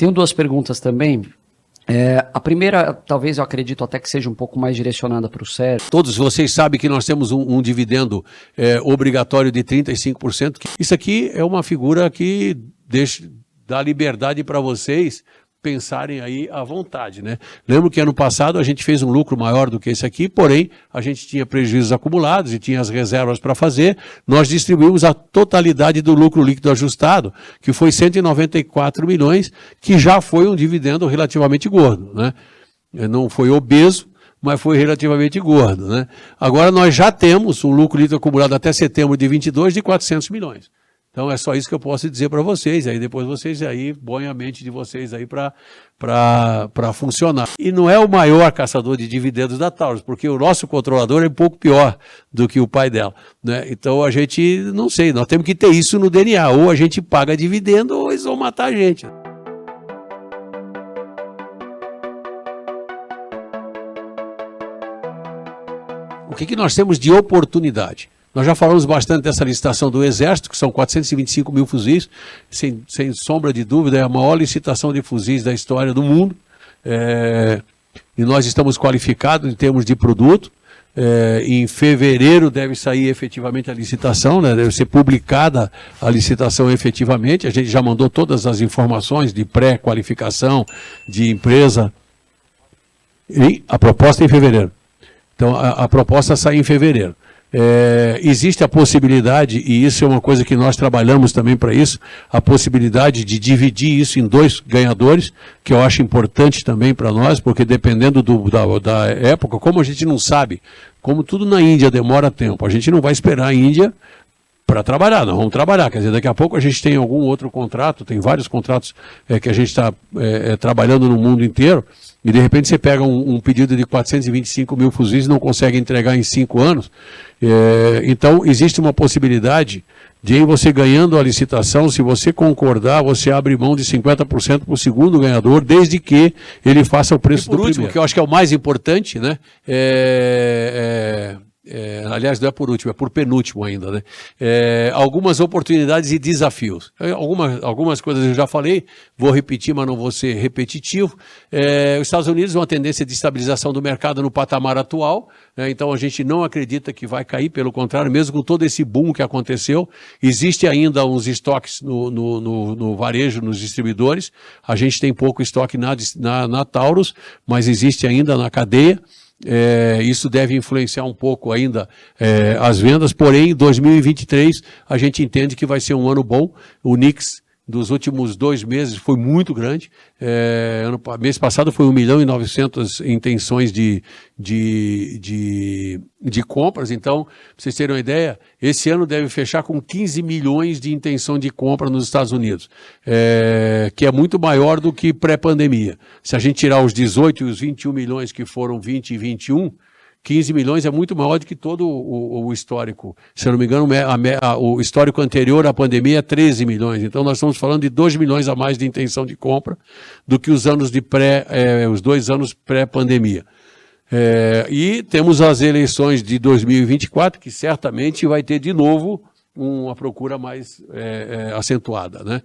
Tenho duas perguntas também. A primeira, talvez eu acredito até que seja um pouco mais direcionada para o Sérgio. Todos vocês sabem que nós temos um dividendo obrigatório de 35%. Isso aqui é uma figura que dá liberdade para vocês pensarem aí à vontade, né? Lembro que ano passado a gente fez um lucro maior do que esse aqui, porém a gente tinha prejuízos acumulados e tinha as reservas para fazer. Nós distribuímos a totalidade do lucro líquido ajustado, que foi 194 milhões, que já foi um dividendo relativamente gordo, né? Não foi obeso, mas foi relativamente gordo, né? Agora nós já temos um lucro líquido acumulado até setembro de 22 de 400 milhões. Então é só isso que eu posso dizer para vocês, aí depois vocês aí põem a mente de vocês aí para funcionar. E não é o maior caçador de dividendos da Taurus, porque o nosso controlador é um pouco pior do que o pai dela, né? Então a gente, não sei, nós temos que ter isso no DNA, ou a gente paga dividendo ou eles vão matar a gente. O que nós temos de oportunidade? Nós já falamos bastante dessa licitação do Exército, que são 425 mil fuzis, sem sombra de dúvida, é a maior licitação de fuzis da história do mundo, e nós estamos qualificados em termos de produto. Em fevereiro deve sair efetivamente a licitação, né? Deve ser publicada a licitação efetivamente, a gente já mandou todas as informações de pré-qualificação de empresa, e a proposta é em fevereiro. Então a proposta sai em fevereiro. Existe a possibilidade, e isso é uma coisa que nós trabalhamos também para isso, a possibilidade de dividir isso em dois ganhadores, que eu acho importante também para nós, porque dependendo da época, como a gente não sabe, como tudo na Índia demora tempo, a gente não vai esperar a Índia para trabalhar, nós vamos trabalhar, quer dizer, daqui a pouco a gente tem algum outro contrato, tem vários contratos que a gente está trabalhando no mundo inteiro, e de repente você pega um pedido de 425 mil fuzis e não consegue entregar em 5 anos, então existe uma possibilidade de você ganhando a licitação, se você concordar, você abre mão de 50% para o segundo ganhador, desde que ele faça o preço do primeiro. Que eu acho que é o mais importante, né? Aliás, não é por último, é por penúltimo ainda, né? Algumas oportunidades e desafios. Algumas coisas eu já falei, vou repetir, mas não vou ser repetitivo. Os Estados Unidos uma tendência de estabilização do mercado no patamar atual, né? Então a gente não acredita que vai cair, pelo contrário, mesmo com todo esse boom que aconteceu, existe ainda uns estoques no varejo, nos distribuidores, a gente tem pouco estoque na Taurus, mas existe ainda na cadeia. Isso deve influenciar um pouco ainda as vendas, porém em 2023 a gente entende que vai ser um ano bom. O Nix dos últimos 2 meses foi muito grande, mês passado foi 1.900.000 intenções de compras, então, para vocês terem uma ideia, esse ano deve fechar com 15 milhões de intenção de compra nos Estados Unidos, que é muito maior do que pré-pandemia. Se a gente tirar os 18 e os 21 milhões que foram 20 e 21, 15 milhões é muito maior do que todo o histórico. Se eu não me engano, o histórico anterior à pandemia é 13 milhões. Então nós estamos falando de 2 milhões a mais de intenção de compra do que os anos os 2 anos pré-pandemia. E temos as eleições de 2024, que certamente vai ter de novo uma procura mais acentuada, né?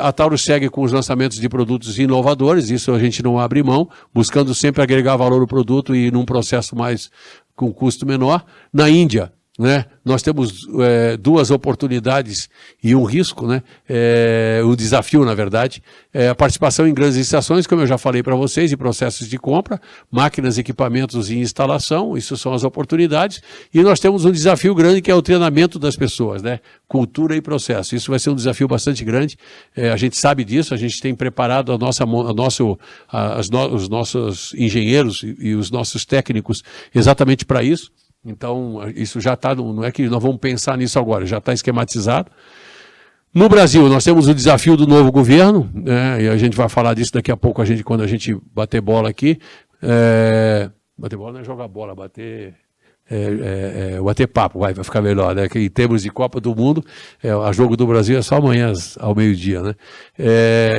A Taurus segue com os lançamentos de produtos inovadores, isso a gente não abre mão, buscando sempre agregar valor ao produto e num processo com custo menor. Na Índia, né, nós temos 2 oportunidades e um risco, né, o desafio, na verdade, a participação em grandes licitações, como eu já falei para vocês, e processos de compra, máquinas, equipamentos e instalação, isso são as oportunidades, e nós temos um desafio grande que é o treinamento das pessoas, né, cultura e processo. Isso vai ser um desafio bastante grande, a gente sabe disso, a gente tem preparado os nossos engenheiros e os nossos técnicos exatamente para isso. Então, isso já está, não é que nós vamos pensar nisso agora, já está esquematizado. No Brasil, nós temos o desafio do novo governo, né, e a gente vai falar disso daqui a pouco, quando a gente bater bola aqui. Bater bola não é jogar bola, bater o bate-papo, vai ficar melhor, né? Que em termos de Copa do Mundo, a jogo do Brasil é só amanhã ao meio-dia, né?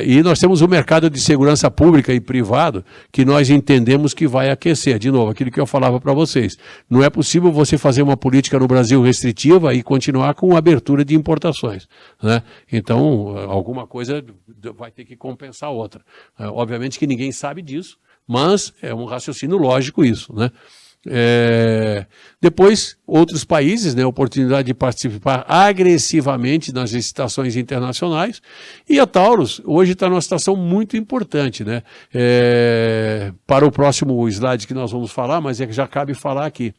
E nós temos um mercado de segurança pública e privado que nós entendemos que vai aquecer. De novo, aquilo que eu falava para vocês. Não é possível você fazer uma política no Brasil restritiva e continuar com abertura de importações, né? Então, alguma coisa vai ter que compensar a outra. Obviamente que ninguém sabe disso, mas é um raciocínio lógico isso, né? Depois, outros países, né, oportunidade de participar agressivamente nas licitações internacionais, e a Taurus hoje está numa situação muito importante, né? Para o próximo slide que nós vamos falar, mas já cabe falar aqui.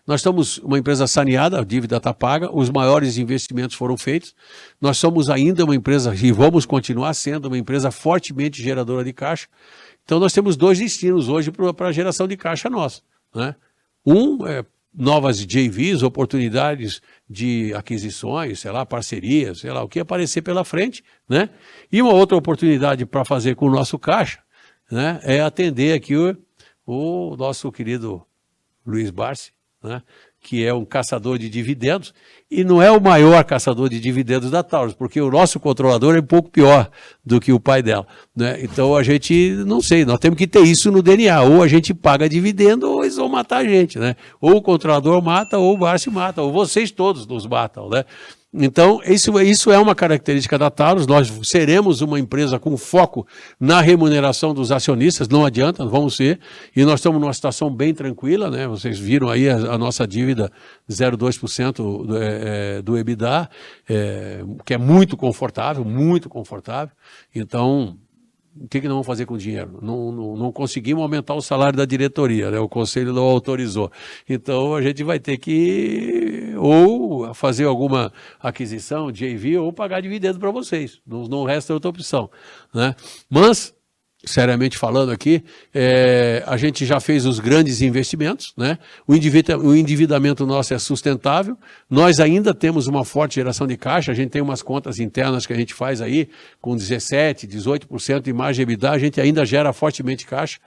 Nós estamos uma empresa saneada, a dívida está paga, os maiores investimentos foram feitos, nós somos ainda uma empresa, e vamos continuar sendo uma empresa fortemente geradora de caixa. Então nós temos dois destinos hoje para a geração de caixa nossa, né? Um é novas JVs, oportunidades de aquisições, sei lá, parcerias, sei lá, o que aparecer pela frente, né? E uma outra oportunidade para fazer com o nosso caixa, né, é atender aqui o nosso querido Luiz Barsi, né, que é um caçador de dividendos, e não é o maior caçador de dividendos da Taurus, porque o nosso controlador é um pouco pior do que o pai dela, né? Então a gente, não sei, nós temos que ter isso no DNA, ou a gente paga dividendo, ou eles vão matar a gente, né? Ou o controlador mata, ou o Barsi mata, ou vocês todos nos matam, né? Então, isso é uma característica da Taurus. Nós seremos uma empresa com foco na remuneração dos acionistas, não adianta, vamos ser, e nós estamos numa situação bem tranquila, né? Vocês viram aí a nossa dívida 0,2% do EBITDA, que é muito confortável, então... O que nós vamos fazer com o dinheiro? Não conseguimos aumentar o salário da diretoria, né? O conselho não autorizou. Então a gente vai ter que ou fazer alguma aquisição, JV, ou pagar dividendo para vocês. Não resta outra opção, né? Mas, seriamente falando aqui, a gente já fez os grandes investimentos, né? O endividamento nosso é sustentável, nós ainda temos uma forte geração de caixa, a gente tem umas contas internas que a gente faz aí, com 17%, 18% de margem EBITDA, a gente ainda gera fortemente caixa,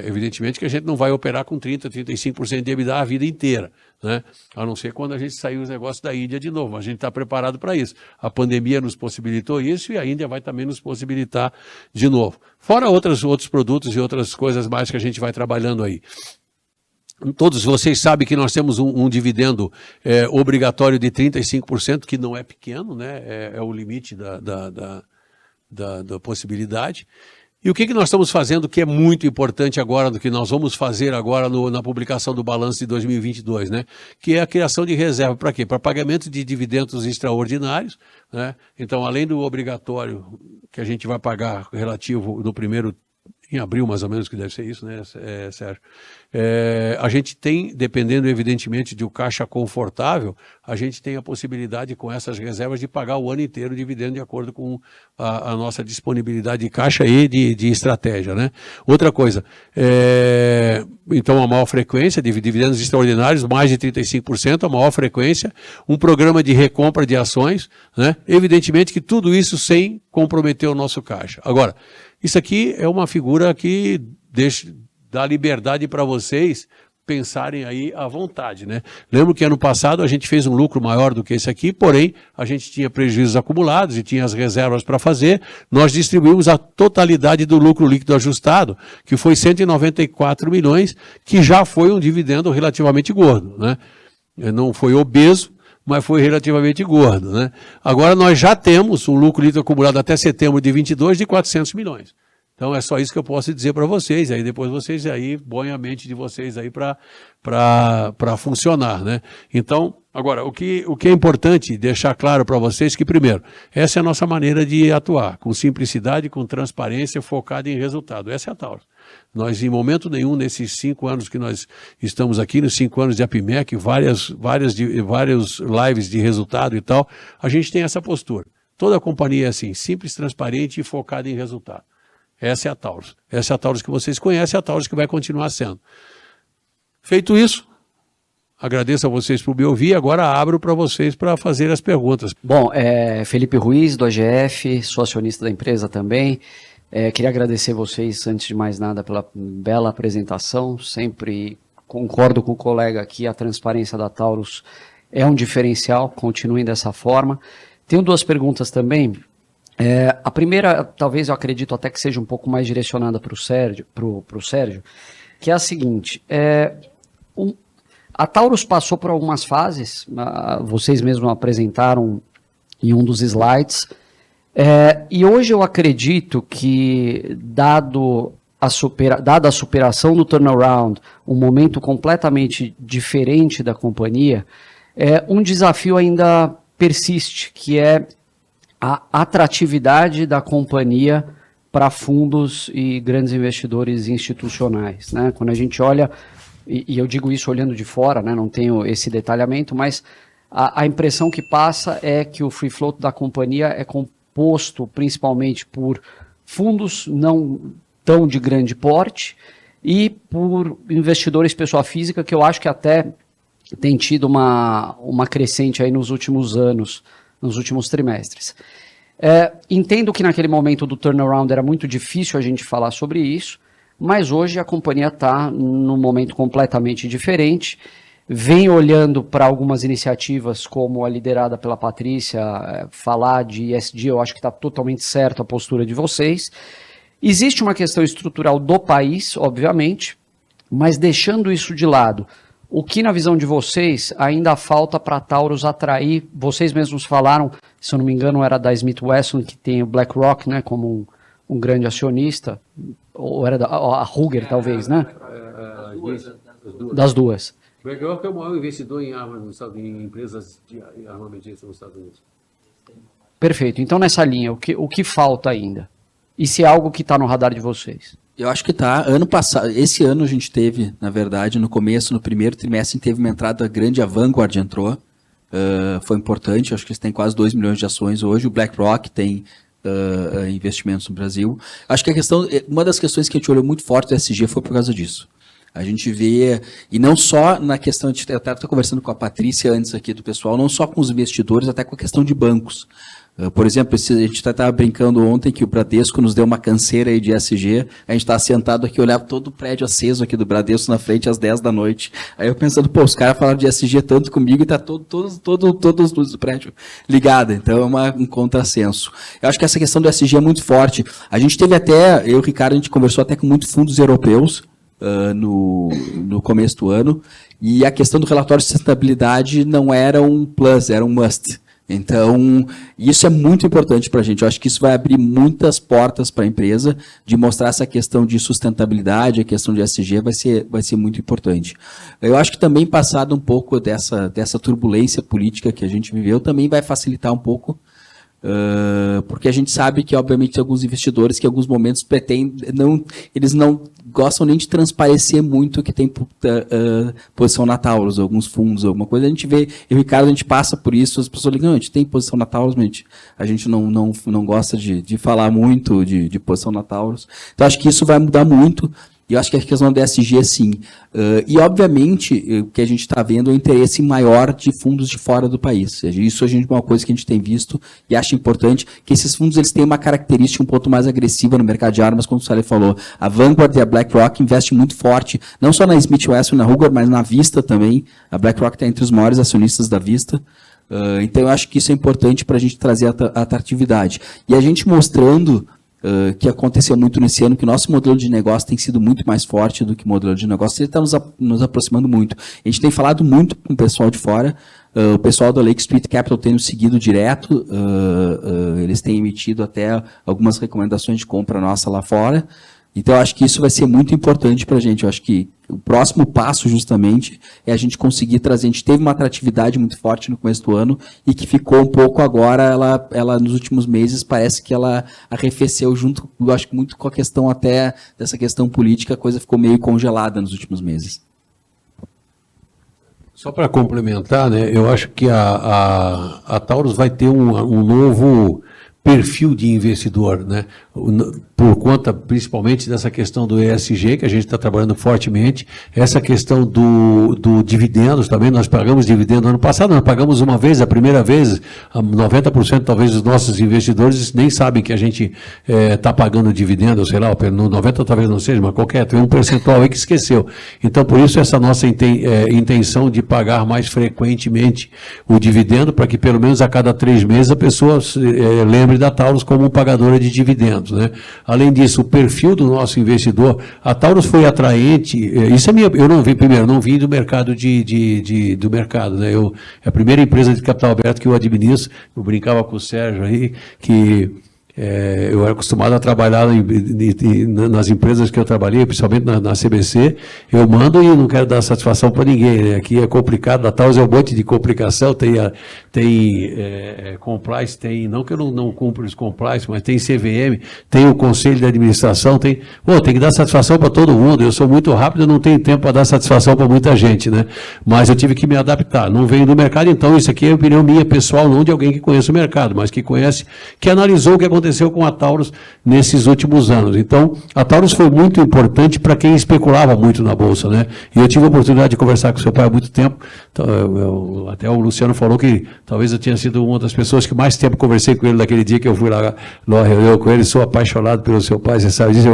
evidentemente que a gente não vai operar com 30%, 35% de EBITDA a vida inteira, né? A não ser quando a gente sair os negócios da Índia de novo, mas a gente está preparado para isso. A pandemia nos possibilitou isso e a Índia vai também nos possibilitar de novo. Fora outros produtos e outras coisas mais que a gente vai trabalhando aí. Todos vocês sabem que nós temos um dividendo obrigatório de 35%, que não é pequeno, né? É o limite da possibilidade. E o que nós estamos fazendo que é muito importante agora, do que nós vamos fazer agora na publicação do balanço de 2022, né? Que é a criação de reserva. Para quê? Para pagamento de dividendos extraordinários, né? Então, além do obrigatório que a gente vai pagar relativo no primeiro, em abril mais ou menos, que deve ser isso, né, Sérgio? A gente tem, dependendo evidentemente de um caixa confortável, a gente tem a possibilidade com essas reservas de pagar o ano inteiro o dividendo de acordo com a nossa disponibilidade de caixa e de estratégia, né? Outra coisa, então a maior frequência de dividendos extraordinários, mais de 35%, a maior frequência, um programa de recompra de ações, né? Evidentemente que tudo isso sem comprometer o nosso caixa. Agora, isso aqui é uma figura que dá liberdade para vocês pensarem aí à vontade, né? Lembro que ano passado a gente fez um lucro maior do que esse aqui, porém a gente tinha prejuízos acumulados e tinha as reservas para fazer. Nós distribuímos a totalidade do lucro líquido ajustado, que foi 194 milhões, que já foi um dividendo relativamente gordo, né? Não foi obeso, mas foi relativamente gordo, né? Agora nós já temos um lucro líquido acumulado até setembro de 22 de 400 milhões. Então é só isso que eu posso dizer para vocês, aí depois vocês aí põem a mente de vocês aí para funcionar, né? Então, agora, o que é importante deixar claro para vocês que, primeiro, essa é a nossa maneira de atuar, com simplicidade, com transparência, focada em resultado. Essa é a Taurus. Nós, em momento nenhum, nesses 5 anos que nós estamos aqui, nos 5 anos de APIMEC, várias lives de resultado e tal, a gente tem essa postura. Toda a companhia é assim, simples, transparente e focada em resultado. Essa é a Taurus. Essa é a Taurus que vocês conhecem, é a Taurus que vai continuar sendo. Feito isso, agradeço a vocês por me ouvir, agora abro para vocês para fazer as perguntas. Bom, Felipe Ruiz, do AGF, sou acionista da empresa também. Queria agradecer vocês, antes de mais nada, pela bela apresentação, sempre concordo com o colega aqui, a transparência da Taurus é um diferencial, continuem dessa forma. Tenho duas perguntas também. A primeira, talvez eu acredito até que seja um pouco mais direcionada para o Sérgio, que é a seguinte, a Taurus passou por algumas fases, vocês mesmos apresentaram em um dos slides, e hoje eu acredito que, dada a superação do turnaround, um momento completamente diferente da companhia, um desafio ainda persiste, que é a atratividade da companhia para fundos e grandes investidores institucionais, né? Quando a gente olha, e eu digo isso olhando de fora, né? Não tenho esse detalhamento, mas a impressão que passa é que o free float da companhia é composto principalmente por fundos não tão de grande porte e por investidores pessoa física, que eu acho que até tem tido uma crescente aí nos últimos anos, nos últimos trimestres. Entendo que naquele momento do turnaround era muito difícil a gente falar sobre isso, mas hoje a companhia está num momento completamente diferente, vem olhando para algumas iniciativas como a liderada pela Patrícia, falar de ESG, eu acho que está totalmente certo a postura de vocês. Existe uma questão estrutural do país, obviamente, mas deixando isso de lado, o que, na visão de vocês, ainda falta para a Taurus atrair? Vocês mesmos falaram, se eu não me engano, era da Smith Wesson, que tem o BlackRock, né, como um grande acionista, ou era a Ruger, talvez, né? Das duas. O BlackRock é o maior investidor em armas em empresas de armamentistas nos Estados Unidos. Perfeito. Então, nessa linha, o que falta ainda? E se é algo que está no radar de vocês? Eu acho que tá. Ano passado, esse ano a gente teve, na verdade, no começo, no primeiro trimestre, teve uma entrada grande, a Vanguard entrou, foi importante, acho que eles têm quase 2 milhões de ações hoje, o BlackRock tem investimentos no Brasil. Acho que uma das questões que a gente olhou muito forte do ESG foi por causa disso. A gente vê, e não só na questão, eu até estou conversando com a Patrícia antes aqui do pessoal, não só com os investidores, até com a questão de bancos. Por exemplo, a gente estava brincando ontem que o Bradesco nos deu uma canseira aí de ESG, a gente estava sentado aqui, olhava todo o prédio aceso aqui do Bradesco na frente às 10 da noite. Aí eu pensando, os caras falaram de ESG tanto comigo e tá todas as luzes do prédio ligadas. Então é um contrassenso. Eu acho que essa questão do ESG é muito forte. A gente teve até, eu e o Ricardo, a gente conversou até com muitos fundos europeus no começo do ano, e a questão do relatório de sustentabilidade não era um plus, era um must. Então, isso é muito importante para a gente. Eu acho que isso vai abrir muitas portas para a empresa, de mostrar essa questão de sustentabilidade, a questão de ESG vai ser muito importante. Eu acho que também, passado um pouco dessa turbulência política que a gente viveu, também vai facilitar um pouco, porque a gente sabe que, obviamente, tem alguns investidores que em alguns momentos eles não gostam nem de transparecer muito que tem posição na Taurus, alguns fundos, alguma coisa. A gente vê, eu e o Ricardo, a gente passa por isso, as pessoas ligam, não, a gente tem posição na Taurus, mas a gente não gosta de falar muito de posição na Taurus. Então, acho que isso vai mudar muito. E eu acho que a questão da ESG, sim. E, obviamente, o que a gente está vendo é o interesse maior de fundos de fora do país. Isso é uma coisa que a gente tem visto e acho importante, que esses fundos eles têm uma característica um pouco mais agressiva no mercado de armas, como o Sally falou. A Vanguard e a BlackRock investem muito forte, não só na Smith Wesson e na Ruger, mas na Vista também. A BlackRock está entre os maiores acionistas da Vista. Então, eu acho que isso é importante para a gente trazer a atratividade. E a gente mostrando que aconteceu muito nesse ano, que o nosso modelo de negócio tem sido muito mais forte do que o modelo de negócio, ele está nos aproximando muito. A gente tem falado muito com o pessoal de fora, o pessoal da Lake Street Capital tem nos seguido direto, eles têm emitido até algumas recomendações de compra nossa lá fora. Então, eu acho que isso vai ser muito importante para a gente. Eu acho que o próximo passo, justamente, é a gente conseguir trazer. A gente teve uma atratividade muito forte no começo do ano e que ficou um pouco agora, ela nos últimos meses, parece que ela arrefeceu junto, eu acho que muito com a questão até dessa questão política, a coisa ficou meio congelada nos últimos meses. Só para complementar, né, eu acho que a Taurus vai ter um novo perfil de investidor, né? Por por conta principalmente dessa questão do ESG, que a gente está trabalhando fortemente, essa questão do dividendos também, nós pagamos dividendo ano passado, nós pagamos uma vez, a primeira vez, 90% talvez dos nossos investidores nem sabem que a gente está pagando dividendo, sei lá, no 90% talvez não seja, mas qualquer, tem um percentual aí que esqueceu. Então, por isso, essa nossa intenção de pagar mais frequentemente o dividendo, para que pelo menos a cada 3 meses a pessoa lembre da Taurus como pagadora de dividendos, né? Além disso, o perfil do nosso investidor, a Taurus foi atraente, isso é eu não vim do mercado do mercado, né? É a primeira empresa de capital aberto que eu administro, eu brincava com o Sérgio aí, que eu era acostumado a trabalhar nas empresas que eu trabalhei, principalmente na CBC, eu mando e não quero dar satisfação para ninguém, né? Aqui é complicado, a Taurus é um monte de complicação, tem compliance, não que eu não cumpra os compliance, mas tem CVM, tem o conselho de administração, tem que dar satisfação para todo mundo, eu sou muito rápido, eu não tenho tempo para dar satisfação para muita gente, né? Mas eu tive que me adaptar, não venho do mercado, então isso aqui é opinião minha pessoal, não de alguém que conhece o mercado, mas que conhece, que analisou o que aconteceu com a Taurus nesses últimos anos. Então, a Taurus foi muito importante para quem especulava muito na Bolsa, né? E eu tive a oportunidade de conversar com seu pai há muito tempo, então, até o Luciano falou que talvez eu tenha sido uma das pessoas que mais tempo conversei com ele naquele dia que eu fui lá numa reunião com ele, sou apaixonado pelo seu pai, você sabe disso,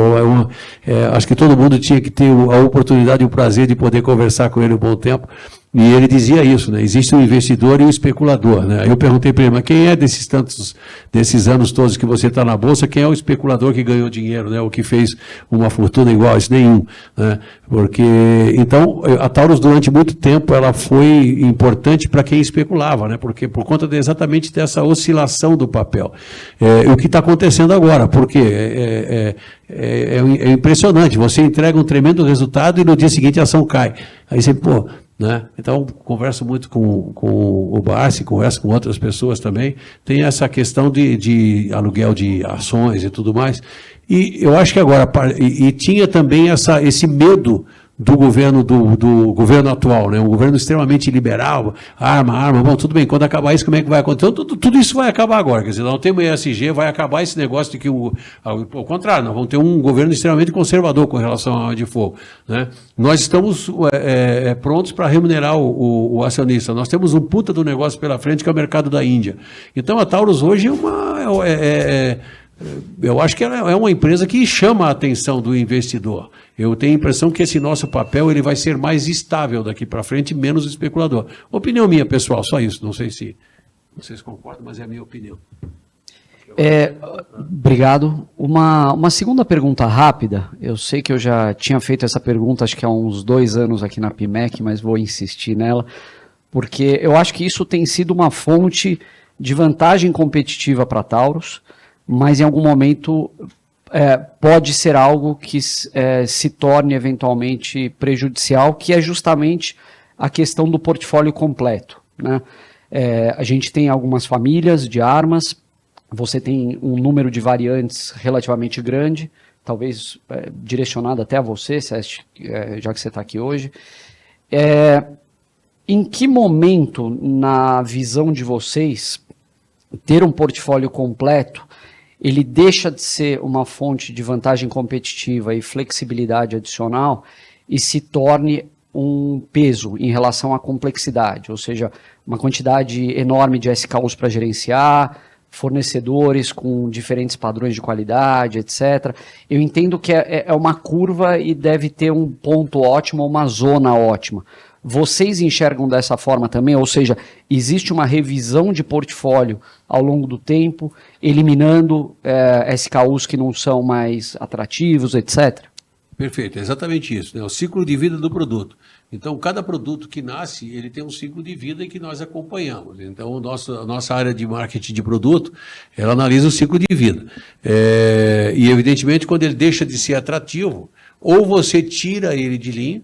acho que todo mundo tinha que ter a oportunidade e o prazer de poder conversar com ele um bom tempo. E ele dizia isso, né? Existe um investidor e um especulador, né? Aí eu perguntei para ele, mas quem é desses anos todos que você está na Bolsa, quem é o especulador que ganhou dinheiro, né? O que fez uma fortuna igual a isso? Nenhum, né? Porque, então, a Taurus durante muito tempo, ela foi importante para quem especulava, né? Porque por conta exatamente dessa oscilação do papel. O que está acontecendo agora, porque é impressionante, você entrega um tremendo resultado e no dia seguinte a ação cai. Aí você, né? Então, converso muito com o Barsi, converso com outras pessoas também, tem essa questão de aluguel de ações e tudo mais, e eu acho que agora, e tinha também esse medo do governo atual, né? Um governo extremamente liberal, arma, bom, tudo bem, quando acabar isso, como é que vai acontecer? Então, tudo isso vai acabar agora, quer dizer, não tem o ESG, vai acabar esse negócio de que ao contrário, nós vamos ter um governo extremamente conservador com relação à arma de fogo, né? Nós estamos prontos para remunerar o acionista, nós temos um puta do negócio pela frente que é o mercado da Índia. Então, a Taurus hoje eu acho que ela é uma empresa que chama a atenção do investidor. Eu tenho a impressão que esse nosso papel ele vai ser mais estável daqui para frente, menos especulador. Opinião minha, pessoal, só isso. Não sei se vocês concordam, mas é a minha opinião. Obrigado. Uma segunda pergunta rápida. Eu sei que eu já tinha feito essa pergunta, acho que há uns 2 anos aqui na PIMEC, mas vou insistir nela, porque eu acho que isso tem sido uma fonte de vantagem competitiva para a Taurus, mas em algum momento pode ser algo que se torne eventualmente prejudicial, que é justamente a questão do portfólio completo, né? A gente tem algumas famílias de armas, você tem um número de variantes relativamente grande, talvez direcionado até a você, já que você está aqui hoje. Em que momento, na visão de vocês, ter um portfólio completo ele deixa de ser uma fonte de vantagem competitiva e flexibilidade adicional e se torne um peso em relação à complexidade, ou seja, uma quantidade enorme de SKUs para gerenciar, fornecedores com diferentes padrões de qualidade, etc. Eu entendo que é uma curva e deve ter um ponto ótimo, uma zona ótima. Vocês enxergam dessa forma também? Ou seja, existe uma revisão de portfólio ao longo do tempo, eliminando SKUs que não são mais atrativos, etc.? Perfeito, é exatamente isso, né? O ciclo de vida do produto. Então, cada produto que nasce, ele tem um ciclo de vida que nós acompanhamos. Então, a nossa área de marketing de produto, ela analisa o ciclo de vida. E, evidentemente, quando ele deixa de ser atrativo, ou você tira ele de linha,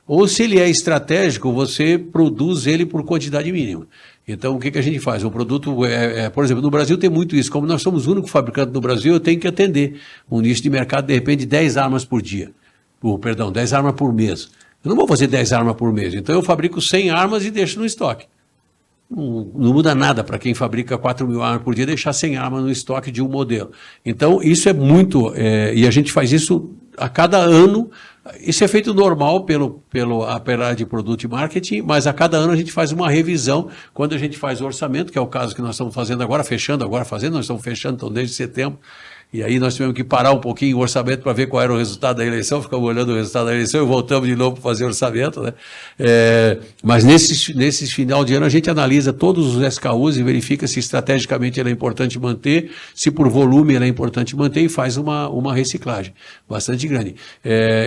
ou se ele é estratégico, você produz ele por quantidade mínima. Então, o que a gente faz? O produto, por exemplo, no Brasil tem muito isso. Como nós somos o único fabricante no Brasil, eu tenho que atender um nicho de mercado, de repente, de 10 armas por dia. 10 armas por mês. Eu não vou fazer 10 armas por mês. Então, eu fabrico 100 armas e deixo no estoque. não muda nada para quem fabrica 4 mil armas por dia deixar 100 armas no estoque de um modelo. Então, isso é muito, e a gente faz isso a cada ano. Isso é feito normal pelo apelado de produto e marketing, mas a cada ano a gente faz uma revisão quando a gente faz o orçamento, que é o caso que nós estamos fazendo agora, nós estamos fechando então, desde setembro. E aí nós tivemos que parar um pouquinho o orçamento para ver qual era o resultado da eleição, ficamos olhando o resultado da eleição e voltamos de novo para fazer o orçamento, né? Mas nesses final de ano a gente analisa todos os SKUs e verifica se estrategicamente ele é importante manter, se por volume ele é importante manter e faz uma reciclagem bastante grande.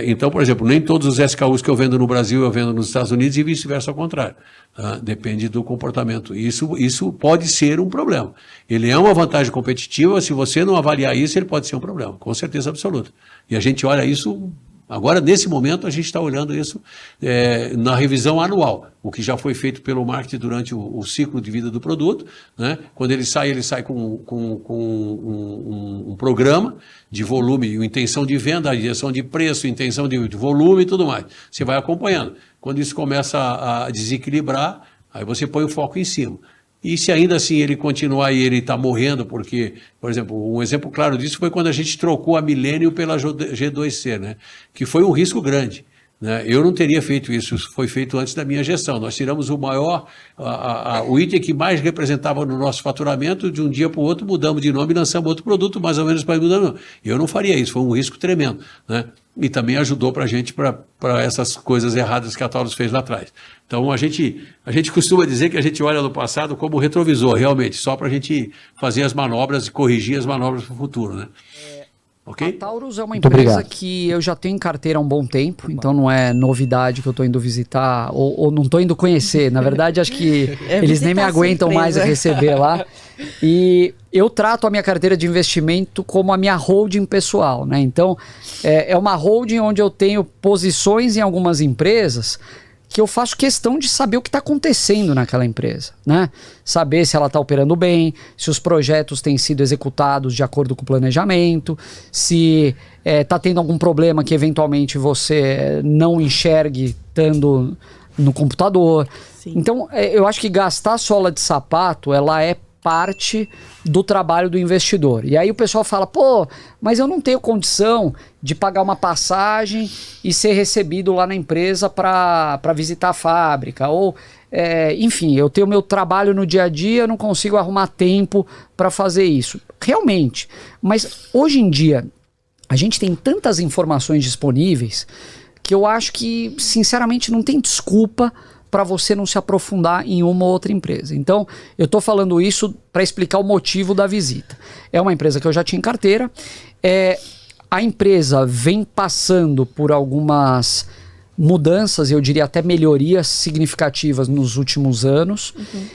Então, por exemplo, nem todos os SKUs que eu vendo no Brasil eu vendo nos Estados Unidos e vice-versa ao contrário. Tá? Depende do comportamento. Isso pode ser um problema. Ele é uma vantagem competitiva, se você não avaliar isso, ele pode ser um problema, com certeza absoluta. E a gente olha isso, agora nesse momento a gente está olhando isso na revisão anual, o que já foi feito pelo marketing durante o ciclo de vida do produto, né? Quando ele sai com um programa de volume, intenção de venda, a direção de preço, intenção de volume e tudo mais. Você vai acompanhando. Quando isso começa a desequilibrar, aí você põe o foco em cima. E se ainda assim ele continuar e ele está morrendo, porque, por exemplo, um exemplo claro disso foi quando a gente trocou a Millennium pela G2C, né? Que foi um risco grande. Né? Eu não teria feito isso, foi feito antes da minha gestão. Nós tiramos o maior, o item que mais representava no nosso faturamento, de um dia para o outro mudamos de nome e lançamos outro produto, mais ou menos para mudar. Eu não faria isso, foi um risco tremendo. Né? E também ajudou para a gente, para essas coisas erradas que a Taurus fez lá atrás. Então, a gente costuma dizer que a gente olha no passado como retrovisor, realmente, só para a gente fazer as manobras e corrigir as manobras para o futuro, né? Okay? A Taurus é uma empresa que eu já tenho em carteira há um bom tempo, então não é novidade que eu estou indo visitar, ou não estou indo conhecer. Na verdade, acho que eles nem me aguentam mais receber lá. E eu trato a minha carteira de investimento como a minha holding pessoal, né? Então, é uma holding onde eu tenho posições em algumas empresas que eu faço questão de saber o que está acontecendo naquela empresa, né? Saber se ela está operando bem, se os projetos têm sido executados de acordo com o planejamento, se está tendo algum problema que eventualmente você não enxergue estando no computador. Sim. Então, eu acho que gastar sola de sapato, ela é parte do trabalho do investidor. E aí o pessoal fala, pô, mas eu não tenho condição de pagar uma passagem e ser recebido lá na empresa para visitar a fábrica, ou enfim, eu tenho meu trabalho no dia a dia, não consigo arrumar tempo para fazer isso. Realmente, mas hoje em dia a gente tem tantas informações disponíveis que eu acho que, sinceramente, não tem desculpa para você não se aprofundar em uma ou outra empresa. Então, eu estou falando isso para explicar o motivo da visita. É uma empresa que eu já tinha em carteira. A empresa vem passando por algumas mudanças, eu diria até melhorias significativas nos últimos anos. Uhum.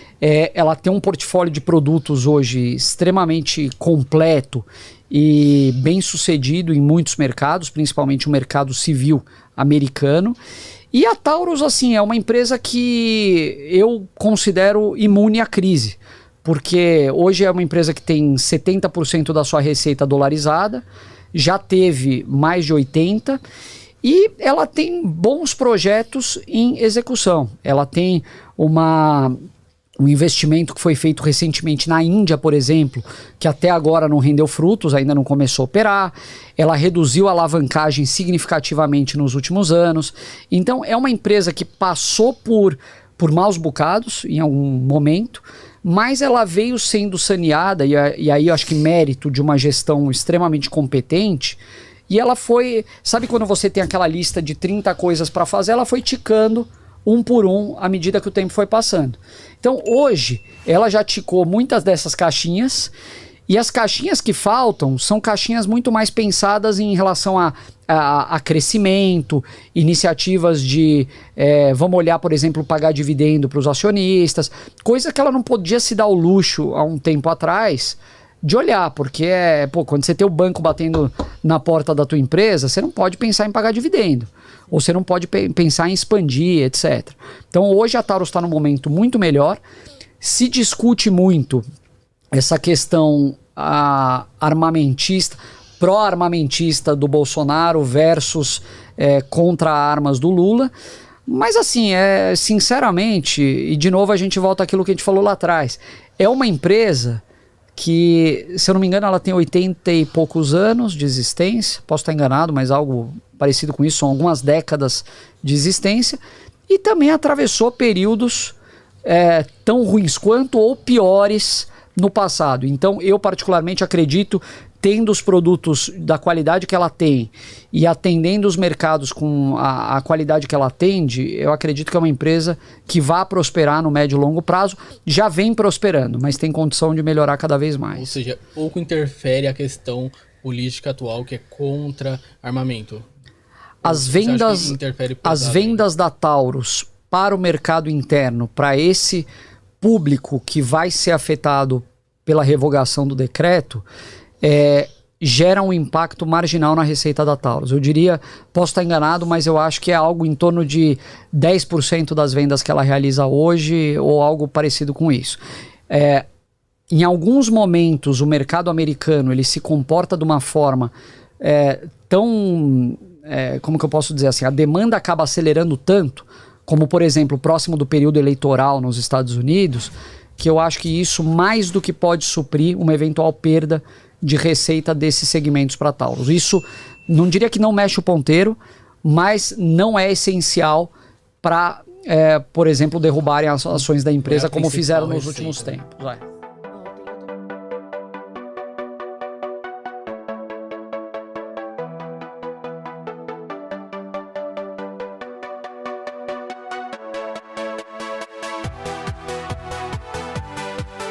Ela tem um portfólio de produtos hoje extremamente completo e bem sucedido em muitos mercados, principalmente o mercado civil americano. E a Taurus, assim, é uma empresa que eu considero imune à crise, porque hoje é uma empresa que tem 70% da sua receita dolarizada, já teve mais de 80%, e ela tem bons projetos em execução. Ela tem um investimento que foi feito recentemente na Índia, por exemplo, que até agora não rendeu frutos, ainda não começou a operar. Ela reduziu a alavancagem significativamente nos últimos anos. Então, é uma empresa que passou por maus bocados em algum momento, mas ela veio sendo saneada, e aí eu acho que mérito de uma gestão extremamente competente. E ela foi, sabe quando você tem aquela lista de 30 coisas para fazer, ela foi ticando um por um à medida que o tempo foi passando. Então hoje ela já ticou muitas dessas caixinhas, e as caixinhas que faltam são caixinhas muito mais pensadas em relação a crescimento, iniciativas de, vamos olhar, por exemplo, pagar dividendo para os acionistas, coisa que ela não podia se dar o luxo há um tempo atrás de olhar, porque quando você tem o banco batendo na porta da tua empresa, você não pode pensar em pagar dividendo, ou você não pode pensar em expandir, etc. Então hoje a Taurus está num momento muito melhor. Se discute muito essa questão armamentista, pró-armamentista do Bolsonaro versus contra armas do Lula, Mas assim, sinceramente, e de novo a gente volta àquilo que a gente falou lá atrás, é uma empresa que, se eu não me engano, ela tem 80 e poucos anos de existência, posso estar enganado, mas algo parecido com isso, são algumas décadas de existência, e também atravessou períodos tão ruins quanto ou piores no passado. Então eu particularmente acredito, tendo os produtos da qualidade que ela tem e atendendo os mercados com a qualidade que ela atende, eu acredito que é uma empresa que vai prosperar no médio e longo prazo, já vem prosperando, mas tem condição de melhorar cada vez mais. Ou seja, pouco interfere a questão política atual que é contra armamento. As vendas da Taurus para o mercado interno, para esse público que vai ser afetado pela revogação do decreto, gera um impacto marginal na receita da Taurus. Eu diria, posso estar enganado, mas eu acho que é algo em torno de 10% das vendas que ela realiza hoje, ou algo parecido com isso. Em alguns momentos, o mercado americano ele se comporta de uma forma como que eu posso dizer assim, a demanda acaba acelerando tanto, como por exemplo, próximo do período eleitoral nos Estados Unidos, que eu acho que isso mais do que pode suprir uma eventual perda de receita desses segmentos para Taurus. Isso, não diria que não mexe o ponteiro, mas não é essencial para, por exemplo, derrubarem as ações da empresa como fizeram nos últimos tempos.